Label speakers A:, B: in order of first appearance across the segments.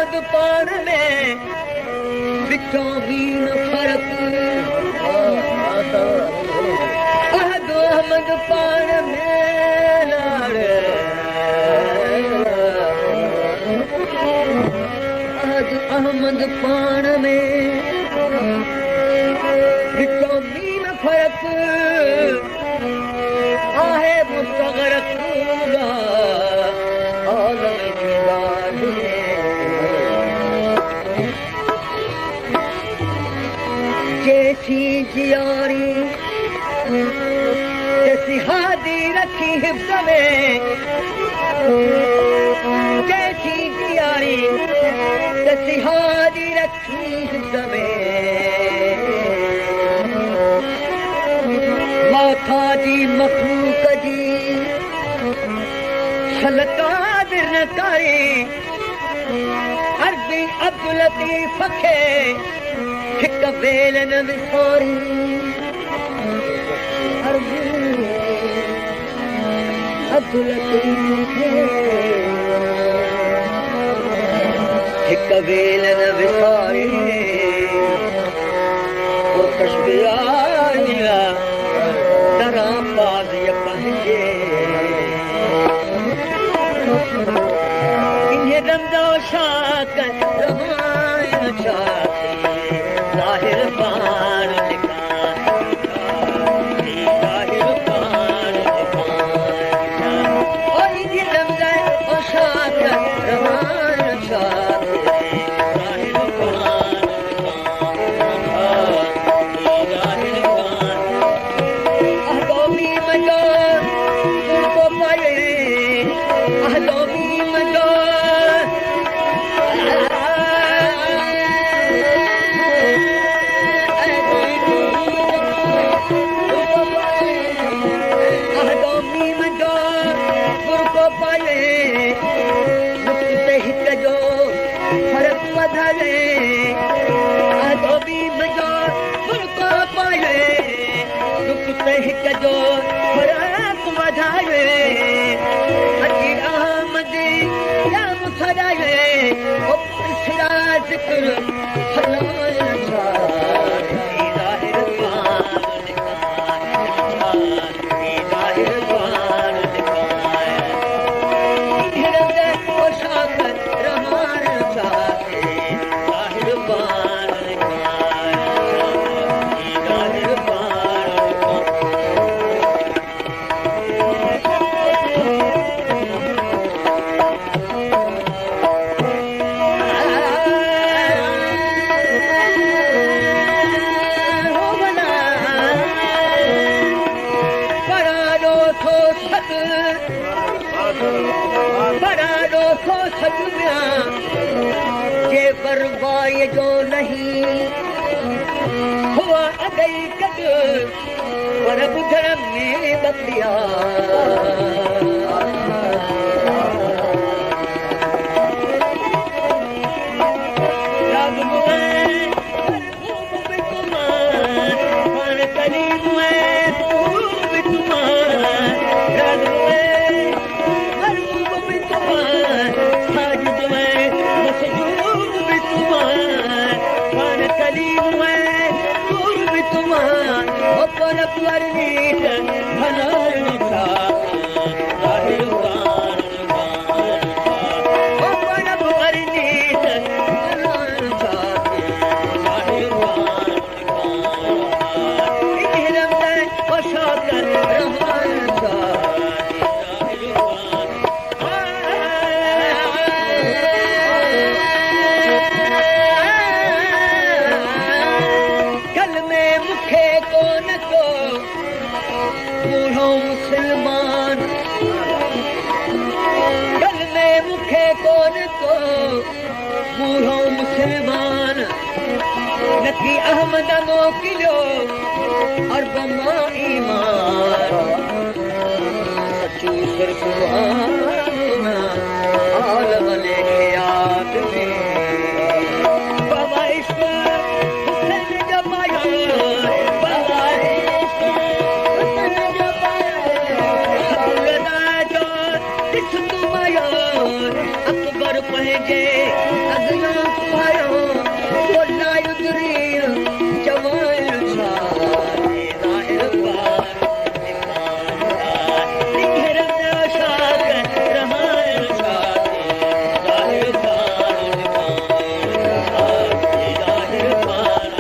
A: अहमद पान में विचों भी न फर्क अहमद पान में अहमद पान में विचों भी न फर्क आहे मुस्तगरक जैसी जियारी जैसी हादी रखी हिफ्ज़ में जैसी जियारी जैसी हादी रखी हिफ्ज़ में माथा जी मखलूक जी शलकादिर न करे अर्ज़ी अब्दुल लतीफ़ खे हिक बेल न विसारी अब्दुल लतीफ़ खे हिक बेल न विसारी तशबिया दरां बाज़ीअ पंहिंजे इन्हे रमज़ो शाक रहायन शाती ज़ाहिर पान ज़ाहिर पान ओ इन्हे रमज़ो शाक रहायन शाती ज़ाहिर पान ज़ाहिर पान अहलोमी मजो को पाए अहलोमी मजो हिक जो फरक वधाए अची अहमद या मुसराए ओ पिछड़ा ज़िक्र फलाए ज़ाहिर पान ज़ाहिर पान हिरदे ओ शाख रहान चाहे ज़ाहिर पान ज़ाहिर पान जे परवाए जो नहीं हुआ अदई कद पर बुधर में बतिया मुसलमान नकी अहमद मोकिलियो और बमा ईमान सच्ची सिर्फ आलम ने याद में बाबा इश्क हुसैन जमाया बाबा इश्क हुसैन जमाया जो दिस तुमाया अकबर पंहिंजे अॻियां पायो बोलायो दुरीर जवान छा ज़ाहिर पार निखर छा रहान छा ज़ाहिर पार ज़ाहिर पार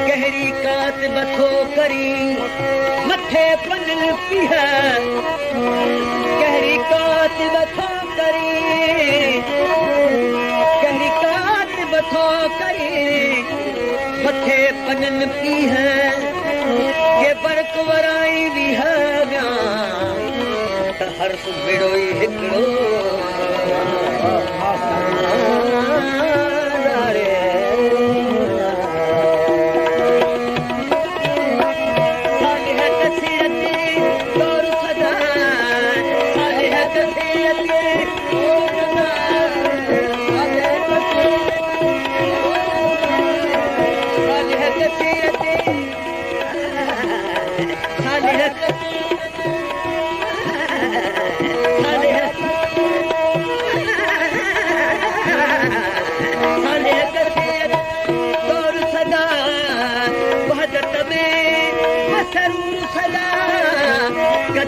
A: गहरी कात बथो करी मथे पनल पीह गहरी कात बथो करी गहरी कात बथो करी मथे पनल पीह के बरक वराई भी है हर सुबिड़ो ही हिकड़ो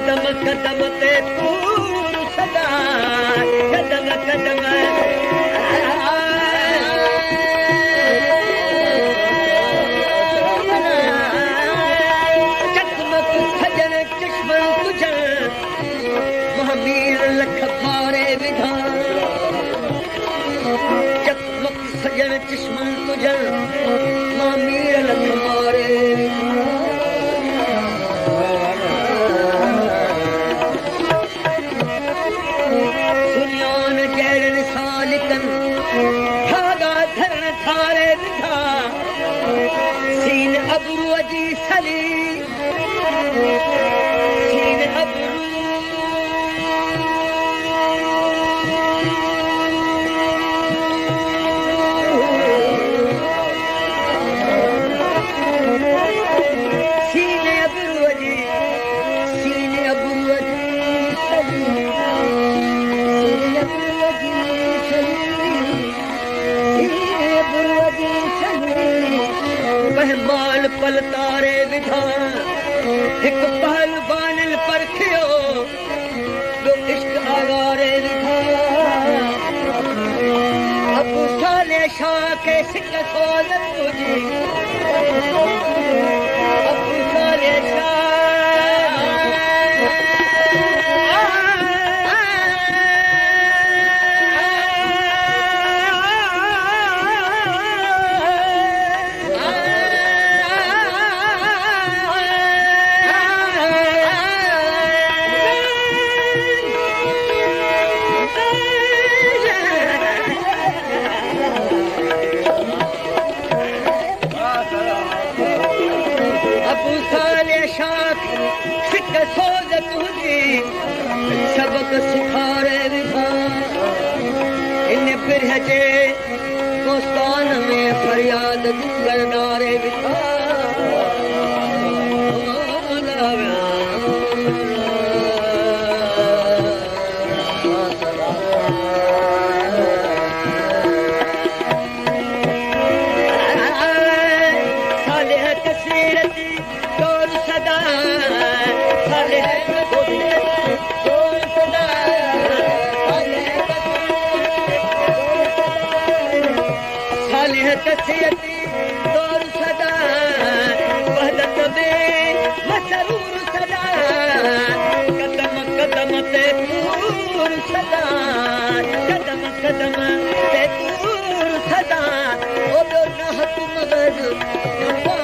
A: कदम कदम ते तूर सदा कदम कदम चकमक सजन चश्मन तुझन महावीर लख भारे विधान चकमक सजन चश्मन तुझन महावीर लख भारे पल तारे विधा एक पहल बानल पर खियो जो इश्क आवारे विधा अब साले शाह के सिक सोल तुझी अब साले सबक सिखारे विधा इन बिरह जे दोस्तान में फरियाद करनारे विधा तसियती दौर सदा सदा कदम कदम ते दूर सदा ओ ॿियो न हथ मगर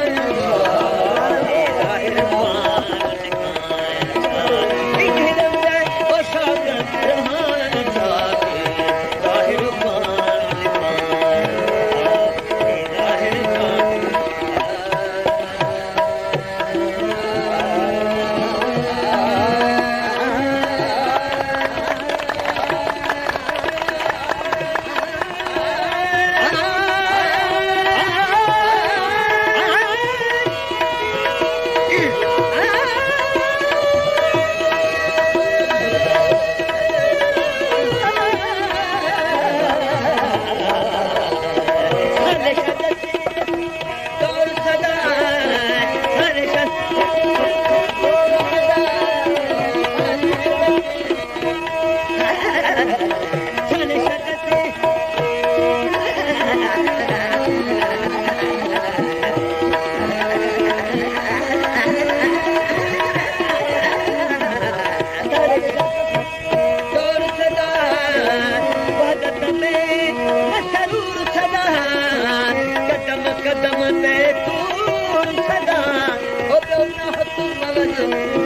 A: कदम ते दूर सदा ओ ॿियो न हथ मगर